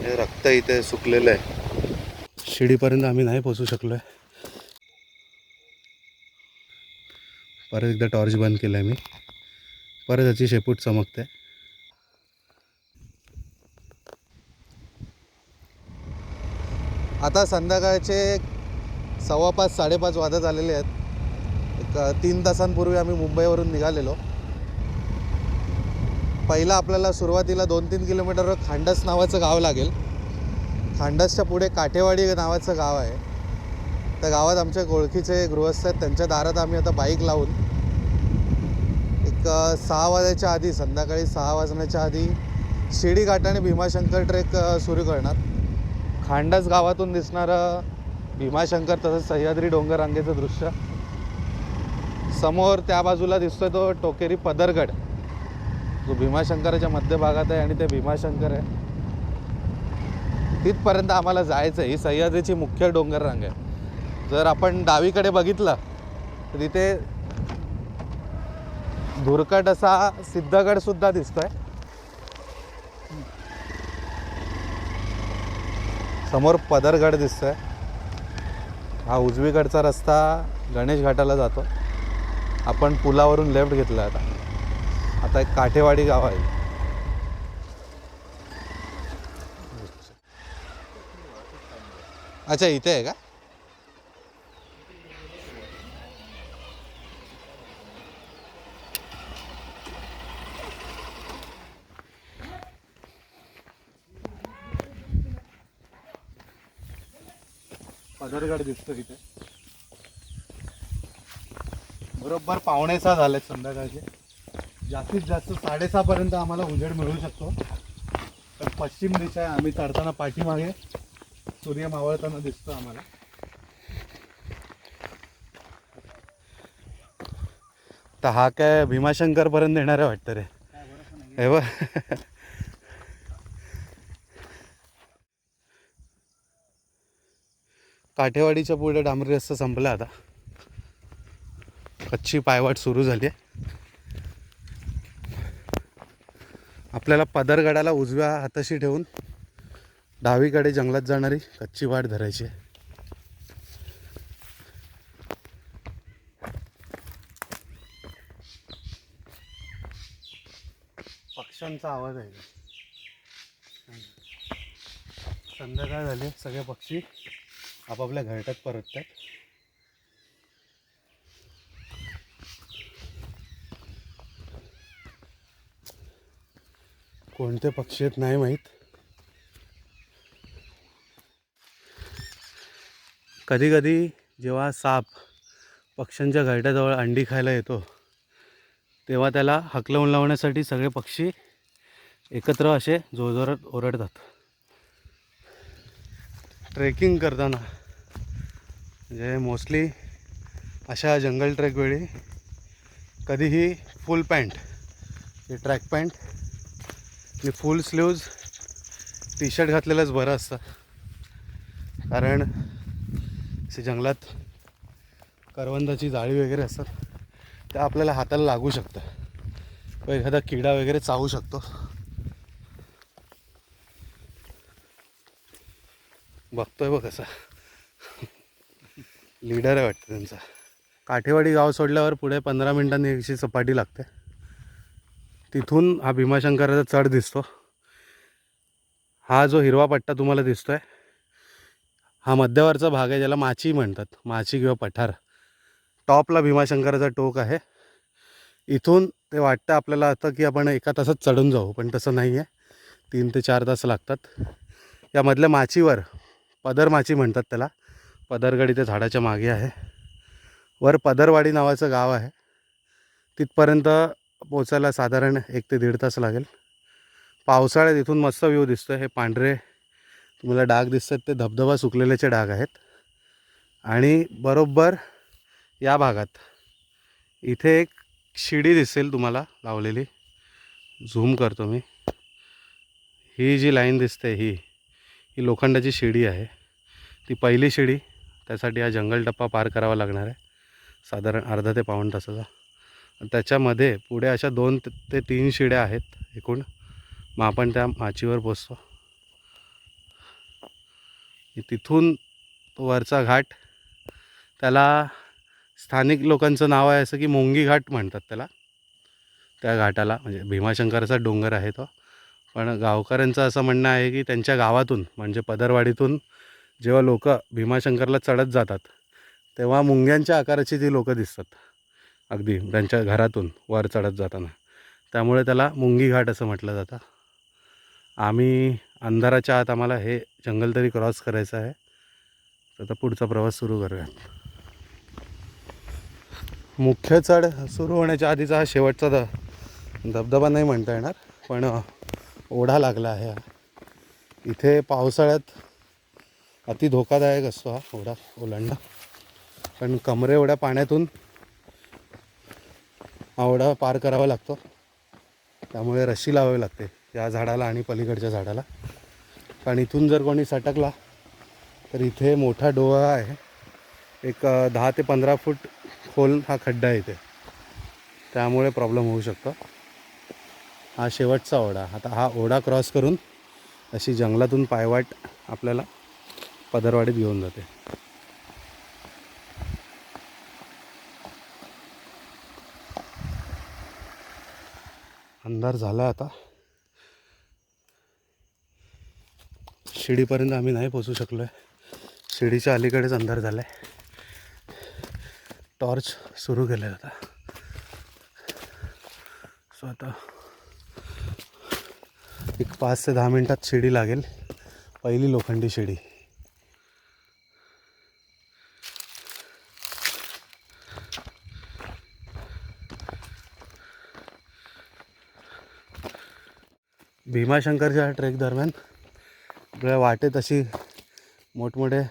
हे रक्त इथे सुकलेलं आहे. शिडीपर्यंत आम्ही नाही पोहोचू शकलो आहे. परत एकदा टॉर्च बंद केला आहे मी. परत याची शेपूट चमकते. आता संध्याकाळचे 5:15 5:30 वाजत आलेले आहेत. एक 3 तासांपूर्वी आम्ही मुंबईवरून निघालेलो. पहिला आपल्याला सुरुवातीला 2-3 किलोमीटरवर खांडस नावाचं गाव लागेल. खांडसच्या पुढे काठेवाडी नावाचं गाव आहे. त्या गावात आमच्या ओळखीचे गृहस्थ आहेत. त्यांच्या दारात आम्ही आता बाईक लावून एक 6 वाजायच्या आधी, संध्याकाळी 6 वाजण्याच्या आधी शिडी घाट आणि भीमाशंकर ट्रेक सुरू करणार. खांडस गावातून दिसणारं भीमाशंकर तसंच सह्याद्री डोंगररांगेचं दृश्य. समोर त्या बाजूला दिसतोय तो टोकेरी पदरगड, जो भीमाशंकराच्या मध्यभागात आहे आणि ते भीमाशंकर आहे. तिथपर्यंत आम्हाला जायचं आहे. ही सह्याद्रीची मुख्य डोंगररांग आहे. जर आपण डावीकडे बघितलं तर तिथे धुरकट असा सिद्धगडसुद्धा दिसतोय. समोर पदरगड दिसतोय. हा उजवीकडचा रस्ता गणेश घाटाला जातो. आपण पुलावरून लेफ्ट घेतला आता एक काठेवाडी गाव आहे. अच्छा, इथे आहे का? पदरगड दिसतो इथे. बरोबर 5:45 झाले संध्याकाळचे. जास्तीत जास्त 6:30 पर्यंत आम्हाला उजेड मिळू शकतो. तर पश्चिम दिशा आहे. आम्ही चढताना पाठीमागे सूर्य मावळताना दिसतो आम्हाला. तर हा काय भीमाशंकर पर्यंत येणार आहे वाटतं रे. हे बघ, काठेवाडीच्या पुढे डांबरी रस्ता संपला. आता कच्ची पायवाट सुरू झाली आहे. आपल्याला पदरगडाला उजव्या हाताशी ठेवून डावीकडे जंगलात जाणारी कच्ची वाट धरायची आहे. पक्ष्यांचा आवाज आहे. संध्याकाळ झाली, सगळे पक्षी आपापल्या घरट्यात परततात. कोणते पक्षी आहेत नाही माहीत. कधी कधी जेव्हा साप पक्ष्यांच्या घरट्याजवळ अंडी खायला येतो, तेव्हा त्याला हकलवून लावण्यासाठी सगळे पक्षी एकत्र असे जोरजोरात ओरडतात. ट्रेकिंग करताना म्हणजे मोस्टली अशा जंगल ट्रेकवेळी कधीही फुल पॅन्ट, हे ट्रॅक पॅन्ट आणि फुल स्लीव्ज टी शर्ट घातलेलंच बरं असतं. कारण असे जंगलात करवंदाची जाळी वगैरे असतात, त्या आपल्याला हाताला लागू शकतं व एखादा किडा वगैरे चावू शकतो. बघतोय बघ कसा लीडर आहे वाटतं त्यांचा. काठेवाडी गाव सोडल्यावर पुढे 15 मिनिटांनी एकशी सपाटी लागते. तिथून हा भीमाशंकराचा चढ दिसतो. हा जो हिरवा पट्टा तुम्हाला दिसतोय, हा मध्यवरचा भाग आहे, ज्याला माची म्हणतात. माची किंवा पठार. टॉपला भीमाशंकराचा टोक आहे. इथून ते वाटतं आपल्याला आता की आपण एका तासात चढून जाऊ, पण तसं नाही आहे. 3 ते 4 तास लागतात. या मधल्या माचीवर पदर माची म्हणतात त्याला. पदरगड इथे झाडाच्या मागे आहे. वर पदरवाडी नावाचं गाव आहे. तिथपर्यंत पोचायला साधारण 1 ते 1.5 तास लागेल. पावसाळ्यात इथून मस्त व्ह्यू दिसतो. हे पांढरे तुम्हाला डाग दिसतात, ते धबधबा सुकलेल्याचे डाग आहेत. आणि बरोबर या भागात इथे एक शिडी दिसेल तुम्हाला लावलेली. झूम करतो मी. ही जी लाईन दिसते ही लोखंडाची शिडी आहे. ती पहिली शिडी. त्यासाठी हा जंगल टप्पा पार करावा लागणार आहे, साधारण अर्धा ते पाऊण तासाचा. त्याच्यामध्ये पुढे अशा 2 ते 3 शिड्या आहेत एकूण. मग आपण त्या माचीवर पोचतो. की तिथून वरचा घाट, त्याला स्थानिक लोकांचं नाव आहे असं की मोंगी घाट म्हणतात त्याला, त्या घाटाला. म्हणजे भीमाशंकराचा डोंगर आहे तो. पण गावकऱ्यांचं असं म्हणणं आहे की त्यांच्या गावातून म्हणजे पदरवाडीतून जेव्हा लोक भीमाशंकरला चढत जातात तेव्हा मुंग्यांच्या आकाराची ती लोकं दिसतात अगदी त्यांच्या घरातून वर चढत जाताना. त्यामुळे त्याला मुंगी घाट असं म्हटलं जातं. आम्ही अंधाराच्या आत आम्हाला हे जंगल तरी क्रॉस करायचं आहे. तर आता पुढचा प्रवास सुरू करूया. मुख्य चढ सुरू होण्याच्या आधीचा हा शेवटचा धबधबा नाही म्हणता येणार, पण ओढा लागला आहे. इथे पावसाळ्यात अति धोकादायक असतो हा ओढा ओलांडणं, पण कमरे एवढ्या पाण्यातून हा ओढा पार करावा लागतो. त्यामुळे रशी लावावी लागते या झाडाला आणि पलीकडच्या झाडाला. कारण इथून जर कोणी सटकला तर इथे मोठा डोहा आहे, एक 10 ते 15 फूट खोल हा खड्डा आहे इथे, त्यामुळे प्रॉब्लेम होऊ शकतो. हा शेवटचा ओढा. आता हा ओढा क्रॉस करून अशी जंगलातून पायवाट आपल्याला पदरवाडीत घेऊन जाते. अंधार झाला आता. शिडीपर्यंत आम्ही नाही पोचू शकलो आहे. शिडीच्या अलीकडेच अंधार झाला आहे. टॉर्च सुरू केलं आहे आता. सो आता एक 5 ते 10 मिनटात शिडी लागेल, पहिली लोखंडी शिडी. भीमाशंकरच्या ट्रेक दरम्यान आपल्या वाटेत अशी मोठमोठे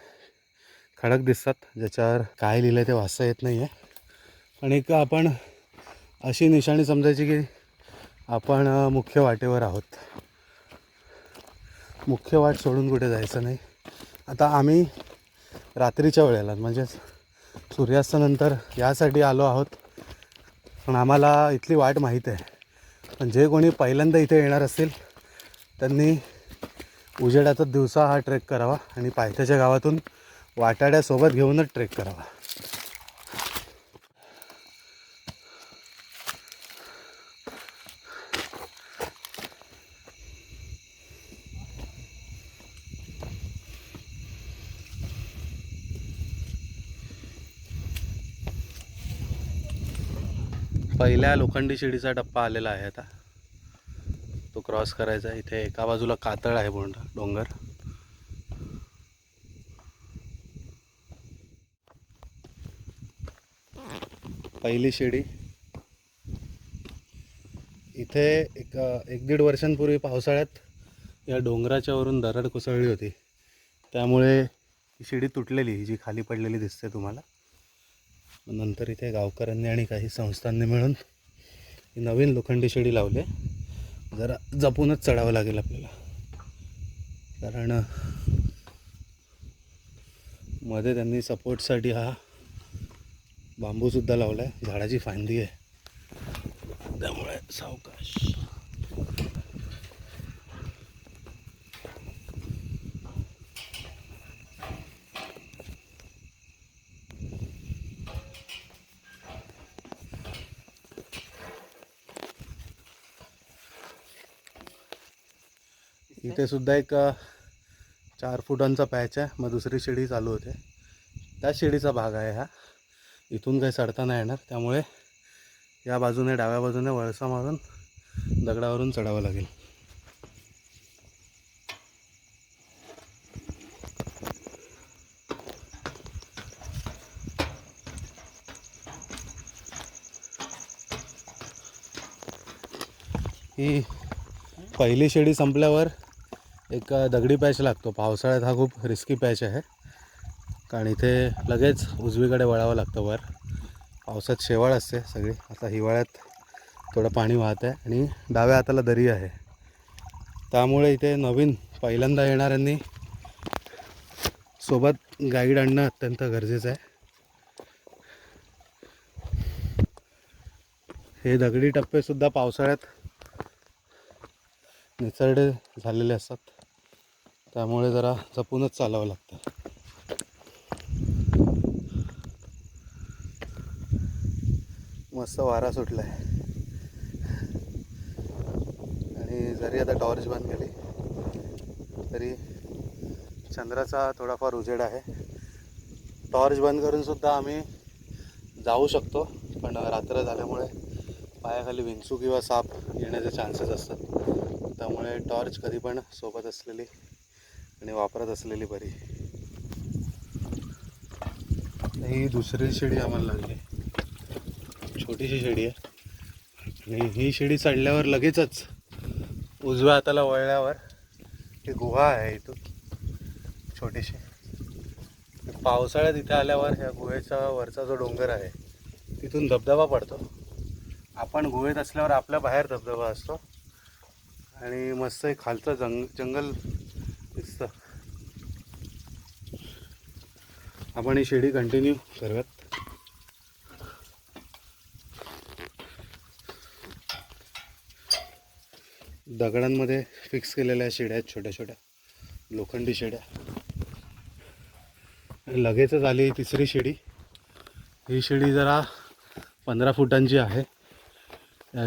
खडक दिसतात, ज्याच्यावर काय लिहिलं आहे ते वाचता येत नाही आहे. पण एक आपण अशी निशाणी समजायची की आपण मुख्य वाटेवर आहोत. मुख्य वाट सोडून कुठे जायचं नाही. आता आम्ही रात्रीच्या वेळेला म्हणजे सूर्यास्तानंतर यासाठी आलो आहोत, पण आम्हाला इथली वाट माहीत आहे. पण जे कोणी पहिल्यांदा इथे येणार असतील त्यांनी उजेडाचा दिवसा हा ट्रेक करावा आणि पायथ्याच्या गावातून वाटाड्यासोबत घेऊनच ट्रेक करावा. पहिल्या लोखंडी शिडीचा टप्पा आलेला आहे आता, तो क्रॉस करायचा आहे. इथे एका बाजूला कातळ आहे पूर्ण डोंगर. पहिली शिडी. इथे एक 1-1.5 वर्षांपूर्वी पावसाळ्यात या डोंगराच्या वरून दरड कोसळली होती, त्यामुळे ही शिडी तुटलेली, ही जी खाली पडलेली दिसते तुम्हाला. नंतर इथे गावकऱ्यांनी आणि काही संस्थांनी मिळून ही नवीन लोखंडी शिडी लावली. जरा जपूनच चढावं लागेल आपल्याला, कारण मध्ये त्यांनी सपोर्टसाठी हा बांबूसुद्धा लावला आहे. झाडाची फांदी आहे, त्यामुळे सावकाश. इथे सुद्धा एक 4 फुटांचा पॅच आहे. मग दुसरी शिडी चालू होते, त्या शिडीचा भाग आहे हा. इथून काही चढता नाही येणार, त्यामुळे या बाजूने डाव्या बाजूने वळसा मारून दगडावरून चढावं लागेल. ही पहिली शिडी संपल्यावर एक दगडी पॅच लागतो. पावसाळ्यात हा खूप रिस्की पॅच आहे, कारण इथे लगेच उजवीकडे वळावं लागतं वर. पावसात शेवाळ असते सगळी. आता हिवाळ्यात थोडं पाणी वाहत आहे आणि डाव्या हाताला दरी आहे, त्यामुळे इथे नवीन पहिल्यांदा येणाऱ्यांनी सोबत गाईड आणणं अत्यंत गरजेचं आहे. हे दगडी टप्पेसुद्धा पावसाळ्यात निसरडे झालेले असतात. त्यामुळे जरा जपूनच चालावं लागतं. मस्त वारा सुटला आहे आणि जरी आता टॉर्च बंद केली तरी चंद्राचा थोडाफार उजेड आहे. टॉर्च बंद करून सुद्धा आम्ही जाऊ शकतो, पण रात्र झाल्यामुळे पायाखाली विंचू किंवा साप येण्याचे चान्सेस असतात. त्यामुळे टॉर्च कधी पण सोबत असलेली आणि वापरत असलेली बरी. ही दुसरी शिडी आम्हाला लागली, छोटीशी शिडी आहे आणि ही शिडी चढल्यावर लगेचच उजव्या हाताला वळल्यावर ही गुहा आहे इथून छोटीशी. पावसाळ्यात इथे आल्यावर ह्या गुहेचा वरचा जो डोंगर आहे तिथून धबधबा पडतो. आपण गुहेत असल्यावर आपल्या बाहेर धबधबा असतो आणि मस्त एक खालचं जंगल दिसतं. आपण ही शिडी कंटिन्यू करूयात. दगडांमध्ये फिक्स केलेल्या शिड्या आहेत, छोट्या छोट्या लोखंडी शिड्या. लगेचच आली तिसरी शिडी. ही शिडी जरा 15 फुटांची आहे.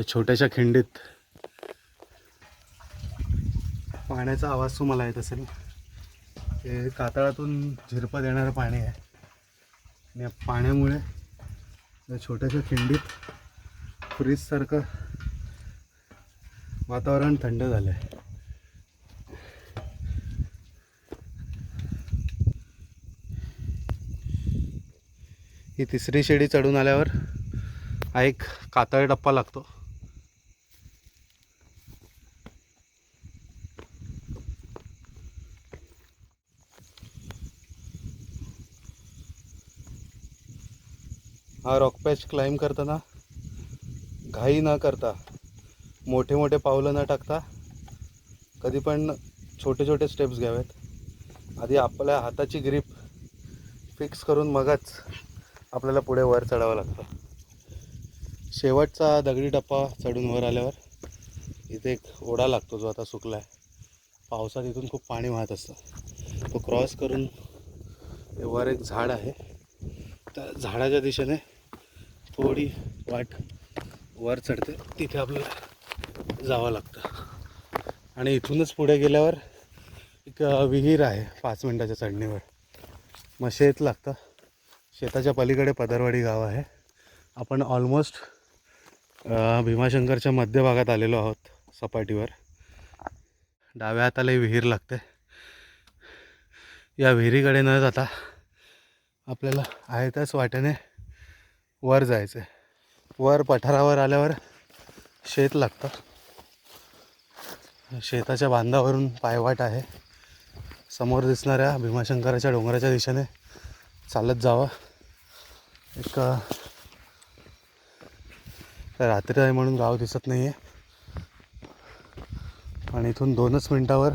छोट्याशा खिंडीत पाण्याचा आवाज तुम्हाला येत असेल. हे कातळातून झिरपत येणारं पाणी आहे आणि या पाण्यामुळे या छोट्याशा खिंडीत फ्रीजसारखं वातावरण थंड झालं आहे. ही तिसरी शिडी चढून आल्यावर हा एक कातळ टप्पा लागतो. हा रॉक पॅच क्लाइंब करताना घाई न करता, मोठे मोठे पावलं न टाकता कधी पण छोटे छोटे स्टेप्स घ्यावेत. आधी आपल्या हाताची ग्रीप फिक्स करून मगच आपल्याला पुढे वर चढावं लागतं. शेवटचा दगडी टप्पा चढून वर आल्यावर इथे एक ओढा लागतो जो आता सुकला आहे. पावसात इथून खूप पाणी वाहत असतं. तो क्रॉस करून वर एक झाड आहे, त्या झाडाच्या दिशेने थोडी वाट वर चढते, तिथे आपल्याला जावं लागतं. आणि इथूनच पुढे गेल्यावर एक विहीर आहे 5 मिनटाच्या चढणीवर. मग शेत लागतं. शेताच्या पलीकडे पदरवाडी गाव आहे. आपण ऑलमोस्ट भीमाशंकरच्या मध्यभागात आलेलो आहोत. सपाटीवर डाव्या हाताला विहीर लागते. या विहिरीकडे न जाता आपल्याला आहे त्याच वाटेने वर जायचं आहे. वर पठारावर आल्यावर शेत लागतं. शेताच्या बांधावरून पायवाट आहे. समोर दिसणाऱ्या भीमाशंकराच्या डोंगराच्या दिशेने चालत जावं. एक रात्री आहे म्हणून गाव दिसत नाही आहे, आणि इथून 2च मिनटावर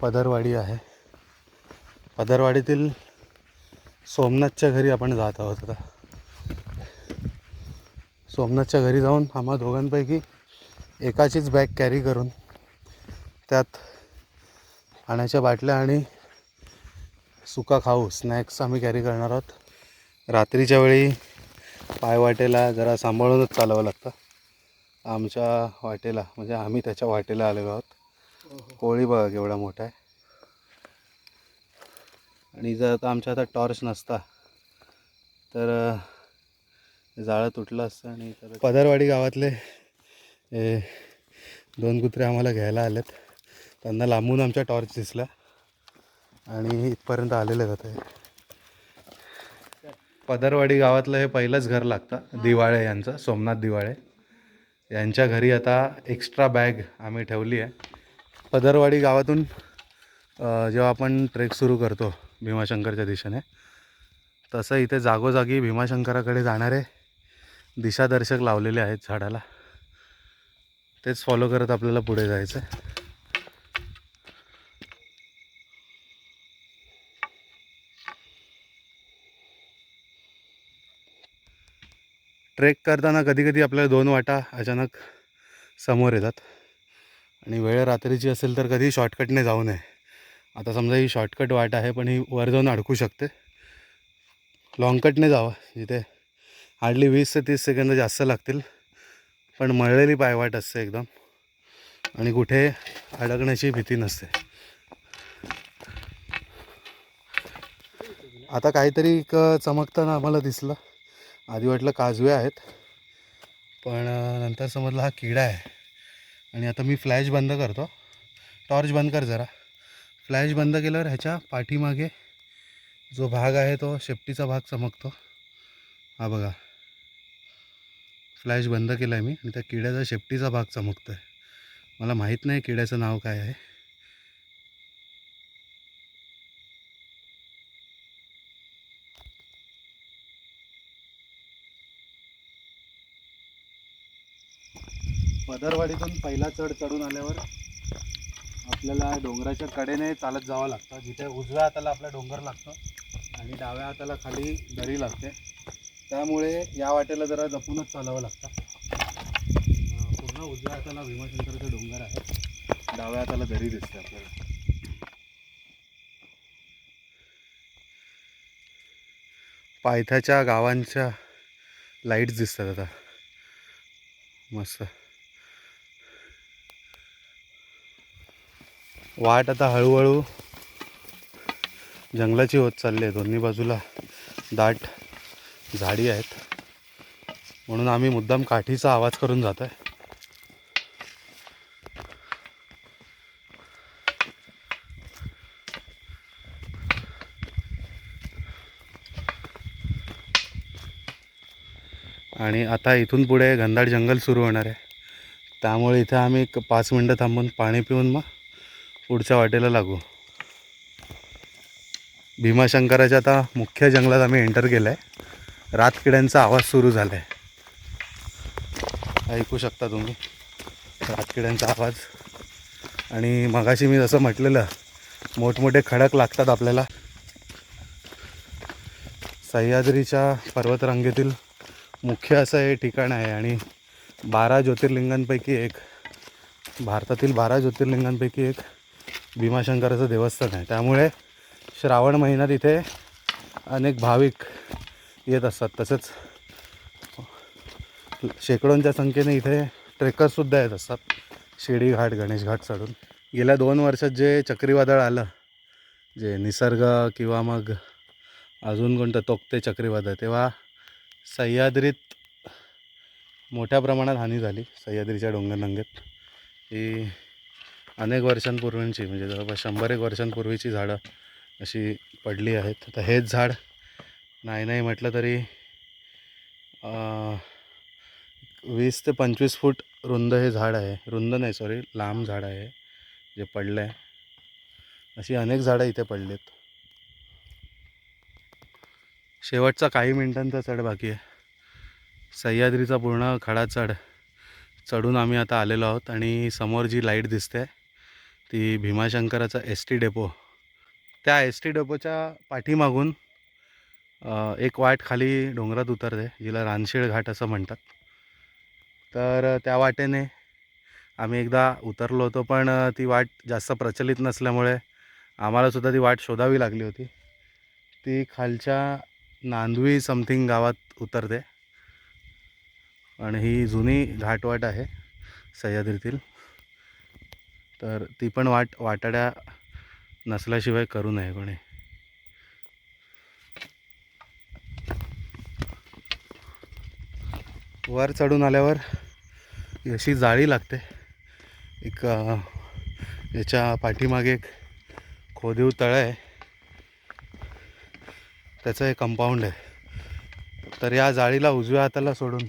पदरवाडी आहे. पदरवाडीतील सोमनाथच्या घरी आपण जात आहोत. आता सोमनाथच्या घरी जाऊन आम्हा दोघांपैकी एकाचीच बॅग कॅरी करून त्यात पाण्याच्या बाटल्या आणि सुका खाऊ स्नॅक्स आम्ही कॅरी करणार आहोत. रात्रीच्या वेळी पायवाटेला जरा सांभाळूनच चालावं लागतं. आमच्या वाटेला म्हणजे आम्ही त्याच्या वाटेला आलेलो आहोत. कोळी बघा केवढा मोठा आहे. आणि जर आता आमच्या हातात टॉर्च नसता तर जाळं तुटलं असतं. आणि पदरवाडी गावातले 2 कुत्रे आम्हाला घ्यायला आलेत. त्यांना लांबून आमच्या टॉर्च दिसला आणि इथपर्यंत आलेले जाते. पदरवाडी गावातलं हे पहिलंच घर लागतं दिवाळे यांचं, सोमनाथ दिवाळे यांच्या घरी. आता एक्स्ट्रा बॅग आम्ही ठेवली आहे. पदरवाडी गावातून जेव्हा आपण ट्रेक सुरू करतो भीमाशंकरच्या दिशेने, तसं इथे जागोजागी भीमाशंकराकडे जाणारे दिशादर्शक लावलेले आहेत झाडाला. तेच फॉलो करत आपल्याला पुढे जायचं आहे. ट्रेक करताना कधी कधी आपल्याला 2 वाटा अचानक समोर येतात आणि वेळ रात्रीची असेल तर कधी शॉर्टकटने जाऊ नये. आता समजा ही शॉर्टकट वाट आहे, पण ही वर जाऊन अडकू शकते. लॉंगकटने जावं, जिथे हार्डली 20 ते 30 सेकंद जास्त लागतील, पण मळलेली पायवाट असते एकदम आणि कुठे अडकण्याची भीती नसते. आता काहीतरी एक चमकताना आम्हाला दिसलं. आधी वाटलं काजवे आहेत, पण नंतर समजलं हा किडा आहे. आणि आता मी फ्लॅश बंद करतो. टॉर्च बंद कर जरा. फ्लॅश बंद केल्यावर ह्याच्या पाठीमागे जो भाग आहे तो शेपटीचा भाग चमकतो. हा बघा, फ्लॅश बंद केला आहे मी आणि त्या किड्याचा शेपटीचा भाग चमकतो आहे. मला माहीत नाही किड्याचं नाव काय आहे. पदरवाडीतून पहिला चढ चढून आल्यावर आपल्याला डोंगराच्या कडेने चालत जावं लागतं. जिथे उजव्या हाताला आपला डोंगर लागतो आणि डाव्या हाताला खाली दरी लागते. त्यामुळे या वाटेला जरा जपूनच चालावं लागतं. पूर्ण उजव्या हाताला भीमाशंकरचा डोंगर आहे, डाव्या हाताला दरी दिसते आपल्याला. पायथ्याच्या गावांच्या लाईट्स दिसतात आता मस्त. वाट आता हळूहळू जंगलाची होत चालली आहे. दोन्ही बाजूला दाट झाडी आहेत, म्हणून आम्ही मुद्दाम काठीचा आवाज करून जातो आहे. आणि आता इथून पुढे घनदाट जंगल सुरू होणार आहे. त्यामुळे इथं आम्ही एक 5 मिनटं थांबून पाणी पिऊन मग पुढच्या वाटेला लागू. भीमाशंकराच्या आता मुख्य जंगलात आम्ही एंटर केलं आहे. रातकिड्यांचा आवाज सुरू झाला आहे, ऐकू शकता तुम्ही रातकिड्यांचा आवाज. आणि मगाशी मी जसं म्हटलेलं, मोठमोठे खडक लागतात आपल्याला. सह्याद्रीच्या पर्वतरांगेतील मुख्य असं हे ठिकाण आहे आणि 12 ज्योतिर्लिंगांपैकी एक, भारतातील 12 ज्योतिर्लिंगांपैकी एक भीमाशंकराचं देवस्थान आहे. त्यामुळे श्रावण महिन्यात इथे अनेक भाविक येत असतात. तसेच शेकडोंच्या संख्येने इथे ट्रेकर्ससुद्धा येत असतात, शिडी घाट, गणेश घाट चढून. गेल्या 2 वर्षात जे चक्रीवादळ आलं, जे निसर्ग किंवा मग अजून कोणतं तोक्ते चक्रीवादळ, तेव्हा सह्याद्रीत मोठ्या प्रमाणात हानी झाली. सह्याद्रीच्या डोंगररांगेत ही अनेक वर्षांपूर्वींची, म्हणजे जवळपास 100 एक वर्षांपूर्वीची झाडं अशी पडली आहेत. आता हेच झाड नाही म्हटलं तरी 20 ते 25 फूट रुंद हे झाड आहे. रुंद नाही, सॉरी, लांब झाड आहे जे पडलं आहे. अशी अनेक झाडं इथे पडलीत. शेवटचा काही मिनिटांचा चढ बाकी आहे. सह्याद्रीचा पूर्ण खडा चढून आम्ही आता आलेलो आहोत. आणि समोर जी लाईट दिसते ती भीमाशंकराचा ST डेपो. त्या ST डेपोच्या पाठीमागून एक वाट खाली डोंगरात उतरते, जिला रानशेळ घाट असं म्हणतात. तर त्या वाटेने आम्ही एकदा उतरलो होतो, पण ती वाट जास्त प्रचलित नसल्यामुळे आम्हालासुद्धा ती वाट शोधावी लागली होती. ती खालच्या नांदवी समथिंग गावात उतरते आणि ही जुनी घाटवाट आहे सह्याद्रीतील. तर ती पण वाटाड्या नसल्याशिवाय करू नये कोणी. वर चढून आल्यावर अशी जाळी लागते. एक याच्या पाठीमागे एक खोदीव तळं आहे, त्याचं एक कंपाऊंड आहे. तर या जाळीला उजव्या हाताला सोडून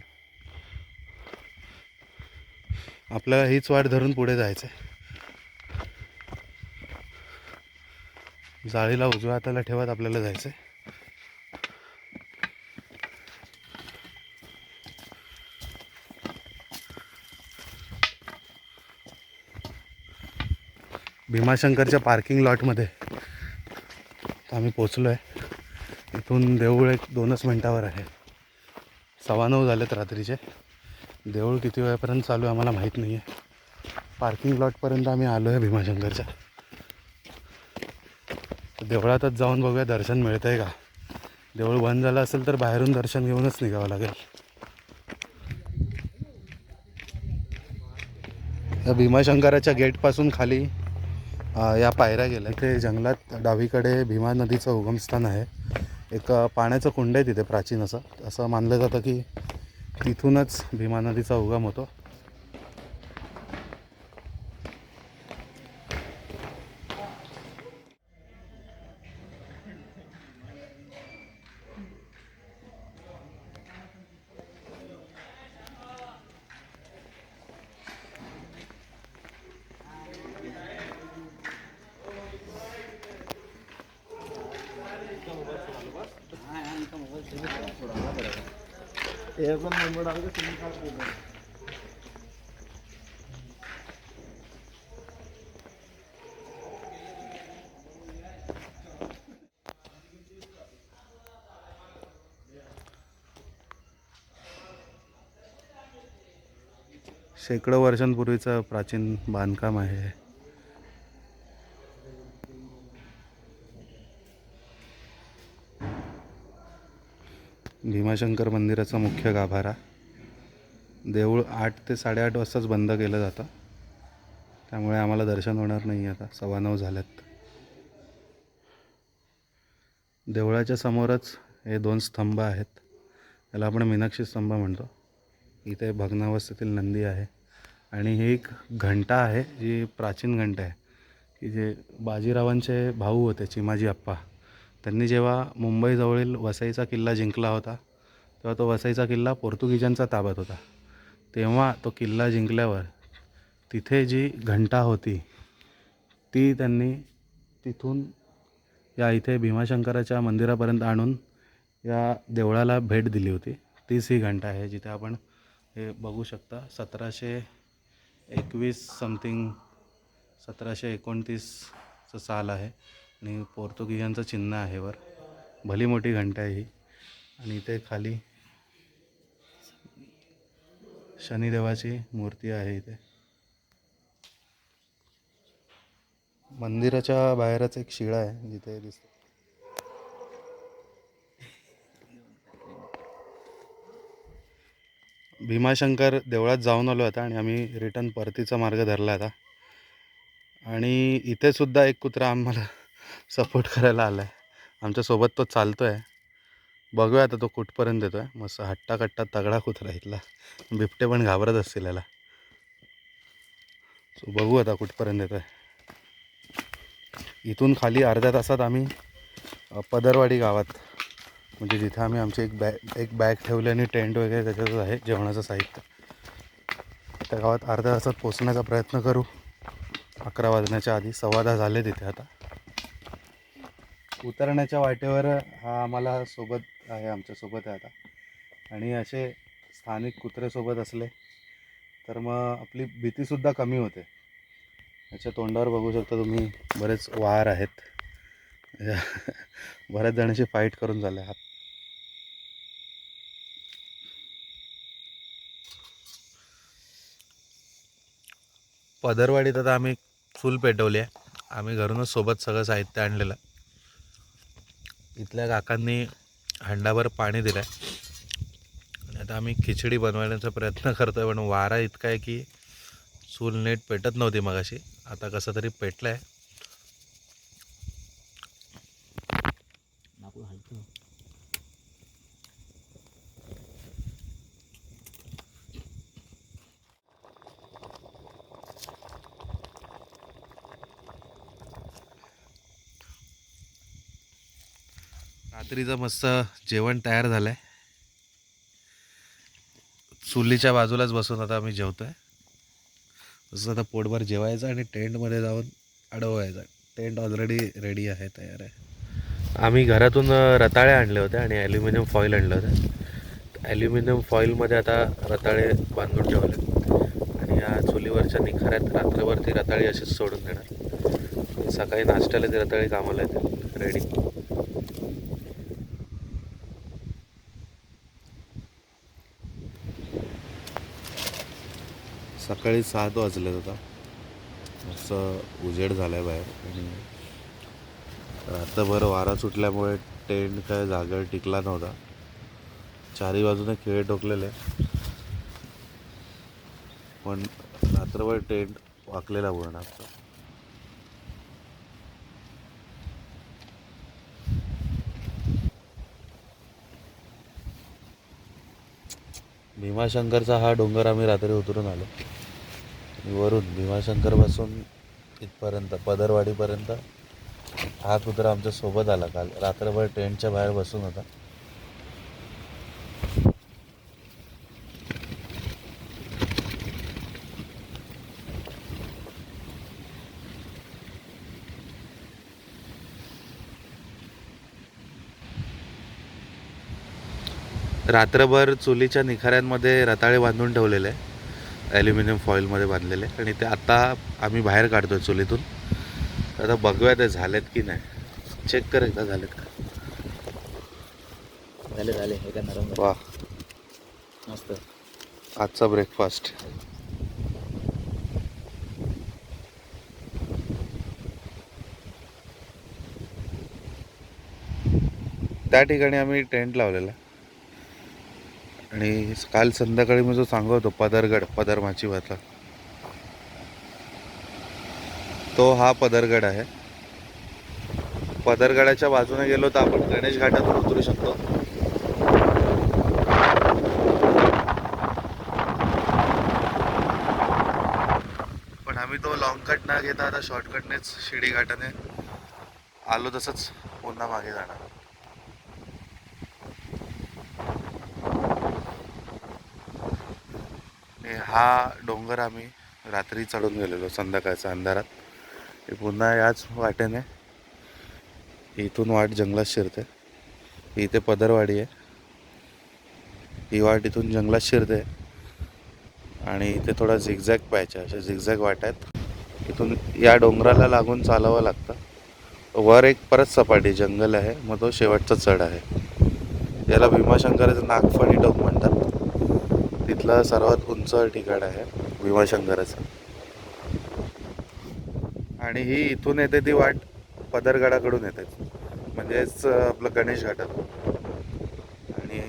आपल्याला हीच वाट धरून पुढे जायचं आहे. जाळीला उजव्या हाताला ठेवत आपल्याला जायचं आहे. भीमाशंकरच्या पार्किंग लॉटमध्ये आम्ही पोचलो आहे. इथून देऊळ एक 2च मिनटावर आहे. 9:15 झालेत रात्रीचे. देऊळ किती वेळापर्यंत चालू आहे आम्हाला माहीत नाही आहे. पार्किंग लॉटपर्यंत आम्ही आलो आहे भीमाशंकरच्या. देवळातच जाऊन बघूया दर्शन मिळतंय का. देऊळ बंद झालं असेल तर बाहेरून दर्शन घेऊनच निघावं लागेल. या भीमाशंकराच्या गेटपासून खाली या पायऱ्या गेल्या. इथे जंगलात डावीकडे भीमा नदीचं उगमस्थान आहे. एक पाण्याचं कुंड आहे तिथे प्राचीन असं मानलं जातं की तिथूनच भीमा नदीचा उगम होतो. शेकडो वर्षांपूर्वीचं प्राचीन बांधकाम आहे. भीमाशंकर मंदिराचा मुख्य गाभारा. देऊळ 8 ते 8:30 वाजताच बंद केलं जातं, त्यामुळे आम्हाला दर्शन होणार नाही. आता 9:15 झाल्यात. देवळाच्या समोरच हे 2 स्तंभ आहेत. याला आपण मीनाक्षी स्तंभ म्हणतो. इथे भग्नावस्थेतील नंदी आहे आणि ही एक घंटा आहे जी प्राचीन घंटा आहे की जे बाजीरावांचे भाऊ होते चिमाजी अप्पा. त्यांनी जेव्हा मुंबईजवळील वसईचा किल्ला जिंकला होता तेव्हा तो वसईचा किल्ला पोर्तुगीजांचा ताब्यात होता. तेव्हा तो किल्ला जिंकल्यावर तिथे जी घंटा होती ती त्यांनी तिथून या इथे भीमाशंकराच्या मंदिरापर्यंत आणून या देवळाला भेट दिली होती. तीच ही घंटा आहे जिथे आपण हे बघू शकता. 1721 समथिंग 1729चं साल आहे आणि पोर्तुगीजांचं चिन्ह आहे वर. भली मोठी घंटा आहे ही. आणि इथे खाली शनिदेवाची मूर्ती आहे. इथे मंदिराच्या बाहेरच एक शिळा आहे जिथे दिसतो. भीमाशंकर देवळात जाऊन आलो आता आणि आम्ही रिटर्न परतीचा मार्ग धरला आता. आणि इथे सुद्धा एक कुत्रा आम्हाला सपोर्ट करायला आला आहे. आमच्यासोबत तो चालतो आहे. बघूया आता तो कुठपर्यंत येतो आहे. मस्त हट्टा कट्टा तगडा कुत्रा इथला. बिबटे पण घाबरत असतील याला. सो बघू आता कुठपर्यंत येतो आहे. इथून खाली अर्ध्या तासात आम्ही पदरवाडी गावात, म्हणजे जिथे आम्ही आमची एक बॅग ठेवली आणि टेंट वगैरे त्याच्यातच आहे जेवणाचं साहित्य. त्या गावात अर्ध्या तासात पोचण्याचा प्रयत्न करू. 11 वाजण्याच्या आधी. 10:15 झाले तिथे आता. उतरण्याच्या वाटेवर हा आम्हाला सोबत आहे, आमच्यासोबत आहे आता. आणि असे स्थानिक कुत्रेसोबत असले तर मग आपली भीतीसुद्धा कमी होते. याच्या तोंडावर बघू शकता तुम्ही बरेच वार आहेत. बऱ्याच जणांशी फाईट करून झाले हात. पदरवाडीत आता आम्ही चूल पेटवली आहे. आम्ही घरूनच सोबत सगळं साहित्य आणलेलं. इथल्या काकांनी हंडाभर पाणी दिलं आहे आणि आता आम्ही खिचडी बनवण्याचा प्रयत्न करतो आहे. पण वारा इतका आहे की चूल नीट पेटत नव्हती मगाशी. आता कसं तरी पेटलं आहे. रात्रीचं मस्त जेवण तयार झालं आहे. चुलीच्या बाजूलाच बसून आता आम्ही जेवतो आहे. तसं आता पोटभर जेवायचं आणि टेंटमध्ये जाऊन अडवायचं. टेंट ऑलरेडी रेडी आहे, तयार आहे. आम्ही घरातून रताळे आणले होते आणि ॲल्युमिनियम फॉईल आणलं होतं. ॲल्युमिनियम फॉईलमध्ये आता रताळे बांधून ठेवले आणि या चुलीवरच्या निखाऱ्यात रात्रभर रताळी अशीच सोडून देणार. सकाळी नाश्त्याला ती रताळी कामाला येते रेडी. सकाळी 7 वाजले होता. असं उजेड झाला आहे बाहेर आणि रात्रभर वारा सुटल्यामुळे टेंट काय जागेवर टिकला नव्हता. चारी बाजूने खिळे ठोकलेले, पण रात्रभर टेंट वाकलेला पूर्ण आमचा. भीमाशंकरचा हा डोंगर आम्ही रात्री उतरून आलो. वरून भीमाशंकरपासून इथपर्यंत पदरवाडीपर्यंत हा कुत्रा आमच्या सोबत आला. काल रात्रभर टेंटच्या बाहेर बसून होता. रात्रभर चुलीच्या निखाऱ्यांमध्ये रताळे बांधून ठेवलेले आहे, ॲल्युमिनियम फॉईलमध्ये बांधलेले, आणि ते आता आम्ही बाहेर काढतो चुलीतून. आता बघूया ते झालेत की नाही. चेक कर एकदा झालेत का. झाले हे का नरम वा, मस्त. आजचा ब्रेकफास्ट. त्या ठिकाणी आम्ही टेंट लावलेला, आणि काल संध्याकाळी मी जो सांगत होतो पदरगड, पदरमाचीवाचा, तो हा पदरगड आहे. पदरगडाच्या बाजूने गेलो तर आपण गणेश घाटातून उतरू शकतो. पण आम्ही तो लॉंग कट न घेता आता शॉर्टकटनेच शिडी घाटाने आलो, तसंच पुन्हा मागे जाणार. हा डोंगर आम्ही रात्री चढून गेलेलो संध्याकाळच्या अंधारात. हे पुन्हा याच वाटेने इथून वाट जंगलात शिरते. इथे पदरवाडी आहे, ही वाट इथून जंगलात शिरते, आणि इथे थोडा झिगझॅग पॅच आहे, अशा झिगझॅग वाट आहेत. इथून या डोंगराला लागून चालावं लागतं. वर एक परत सपाटी जंगल आहे, मग तो शेवटचा चढ आहे. याला भीमाशंकराचं नागफणी टोक म्हणतात. तिथलं सर्वात उंच ठिकाण आहे भीमाशंकराचं. आणि ही इथून येते ती वाट पदरगडाकडून येते, म्हणजेच आपलं गणेश घाटात. आणि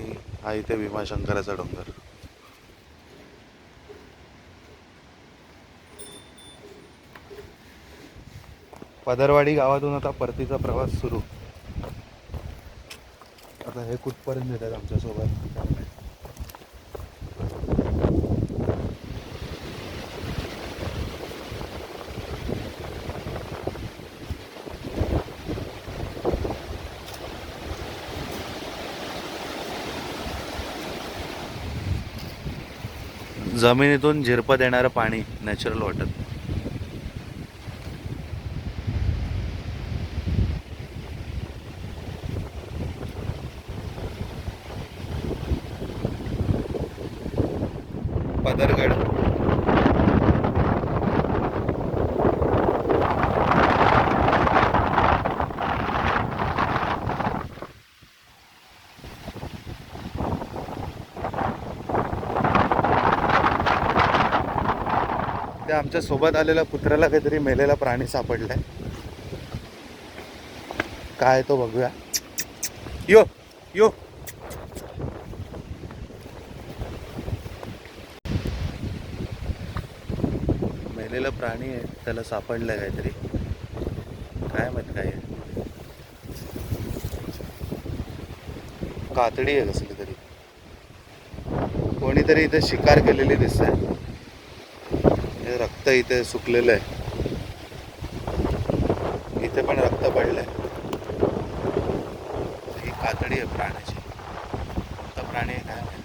हा इथे भीमाशंकराचा डोंगर. पदरवाडी गावातून आता परतीचा प्रवास सुरू. आता हे कुठपर्यंत येतात आमच्यासोबत. जमिनीतून झिरपत येणारं पाणी, नॅचरल वॉटर. पदरगड. त्या आमच्या सोबत आलेल्या कुत्र्याला काहीतरी मेलेला प्राणी सापडलाय. काय तो बघूया. यो यो, मेलेला प्राणी आहे, त्याला सापडलाय काहीतरी. काय माहित काय आहे. कातडी आहे कसली तरी. कोणीतरी इथे शिकार केलेली दिसतंय. रक्त इथे सुकलेलं आहे, इथे पण रक्त पडलंय. ही कातडी आहे प्राण्याची. कोणता प्राणी आहे काय माहिती.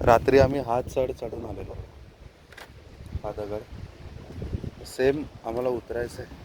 रात्री आम्ही हा चढ चढून आलेलो. हा दगड सेम आम्हाला उतरायचं आहे.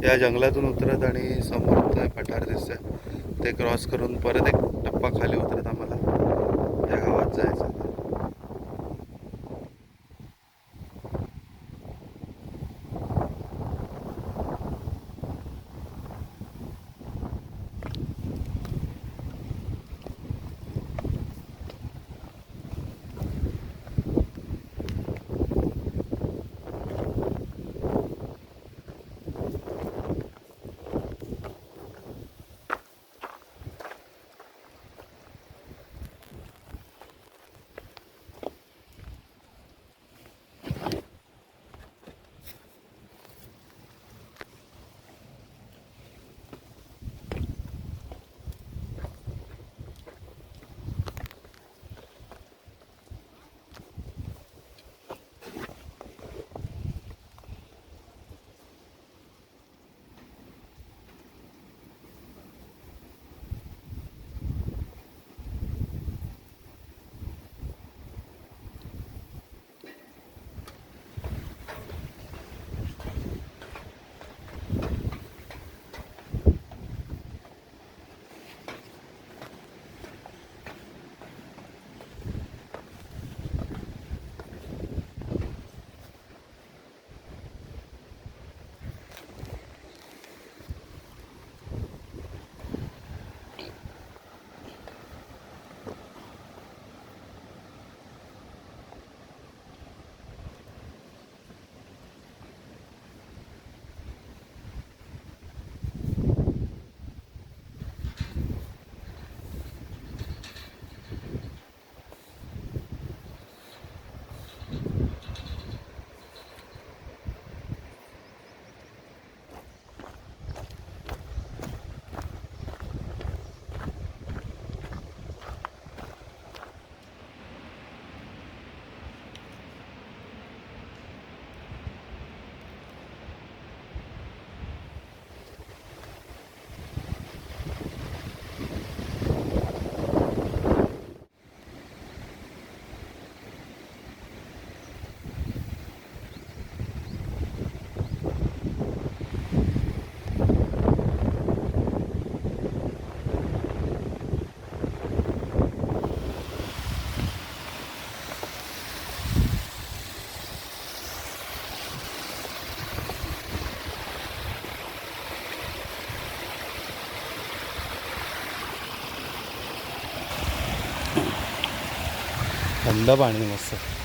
या जंगलातून उतरत आणि समोर पठार दिसतंय ते क्रॉस करून परत एक टप्पा खाली उतरत आम्हाला त्या गावात जायचं. थंड पाणी मस्त.